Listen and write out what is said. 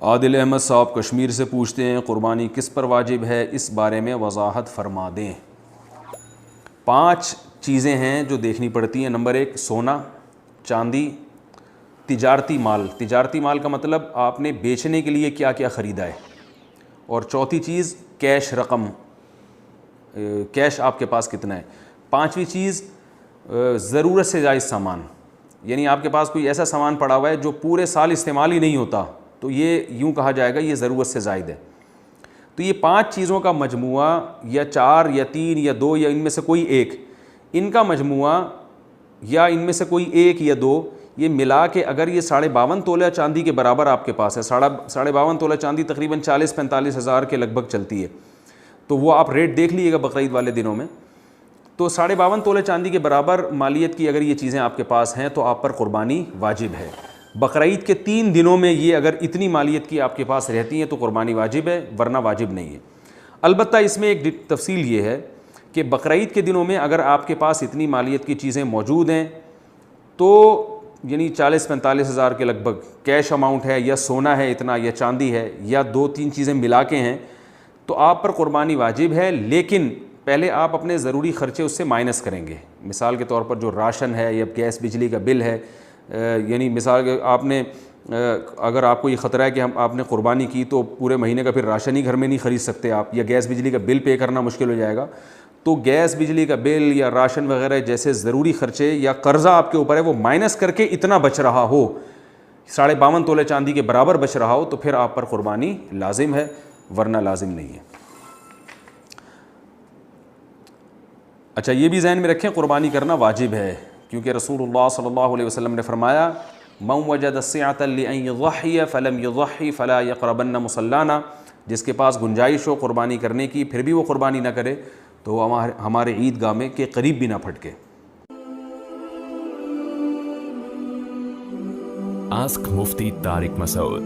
عادل احمد صاحب کشمیر سے پوچھتے ہیں قربانی کس پر واجب ہے، اس بارے میں وضاحت فرما دیں۔ 5 چیزیں ہیں جو دیکھنی پڑتی ہیں۔ نمبر 1 سونا، چاندی، تجارتی مال۔ تجارتی مال کا مطلب آپ نے بیچنے کے لیے کیا کیا خریدا ہے۔ اور چوتھی چیز کیش رقم، کیش آپ کے پاس کتنا ہے۔ 5ویں چیز ضرورت سے زائد سامان، یعنی آپ کے پاس کوئی ایسا سامان پڑا ہوا ہے جو پورے سال استعمال ہی نہیں ہوتا، تو یہ یوں کہا جائے گا یہ ضرورت سے زائد ہے۔ تو یہ 5 چیزوں کا مجموعہ، یا 4 یا 3 یا 2 یا ان میں سے کوئی ایک، ان کا مجموعہ یا ان میں سے کوئی ایک یا 2، یہ ملا کے اگر یہ 52.5 تولہ چاندی کے برابر آپ کے پاس ہے، 52.5 تولہ چاندی تقریباً 40-45 ہزار کے لگ بھگ چلتی ہے، تو وہ آپ ریٹ دیکھ لیجیے گا بقرعید والے دنوں میں۔ تو 52.5 تولہ چاندی کے برابر مالیت کی اگر یہ چیزیں آپ کے پاس ہیں تو آپ پر قربانی واجب ہے۔ بقرعید کے 3 دنوں میں یہ اگر اتنی مالیت کی آپ کے پاس رہتی ہیں تو قربانی واجب ہے، ورنہ واجب نہیں ہے۔ البتہ اس میں ایک تفصیل یہ ہے کہ بقرعید کے دنوں میں اگر آپ کے پاس اتنی مالیت کی چیزیں موجود ہیں تو یعنی 40-45 ہزار کے لگ بھگ کیش اماؤنٹ ہے، یا سونا ہے اتنا، یا چاندی ہے، یا 2-3 چیزیں ملا کے ہیں، تو آپ پر قربانی واجب ہے، لیکن پہلے آپ اپنے ضروری خرچے اس سے مائنس کریں گے۔ مثال کے طور پر جو راشن ہے یا گیس بجلی کا بل ہے، یعنی مثال آپ نے اگر آپ کو یہ خطرہ ہے کہ آپ نے قربانی کی تو پورے مہینے کا پھر راشن ہی گھر میں نہیں خرید سکتے آپ، یا گیس بجلی کا بل پے کرنا مشکل ہو جائے گا، تو گیس بجلی کا بل یا راشن وغیرہ جیسے ضروری خرچے یا قرضہ آپ کے اوپر ہے وہ مائنس کر کے اتنا بچ رہا ہو، 52.5 تولہ چاندی کے برابر بچ رہا ہو، تو پھر آپ پر قربانی لازم ہے، ورنہ لازم نہیں ہے۔ اچھا یہ بھی ذہن میں رکھیں قربانی کرنا واجب ہے، کیونکہ رسول اللہ صلی اللہ علیہ وسلم نے فرمایا من وجد السعة لأن يضحي فلم يضحي فلا يقربن مصلانا، جس کے پاس گنجائش ہو قربانی کرنے کی پھر بھی وہ قربانی نہ کرے تو وہ ہمارے عیدگاہ میں کے قریب بھی نہ پھٹکے۔ آسک مفتی طارق مسعود۔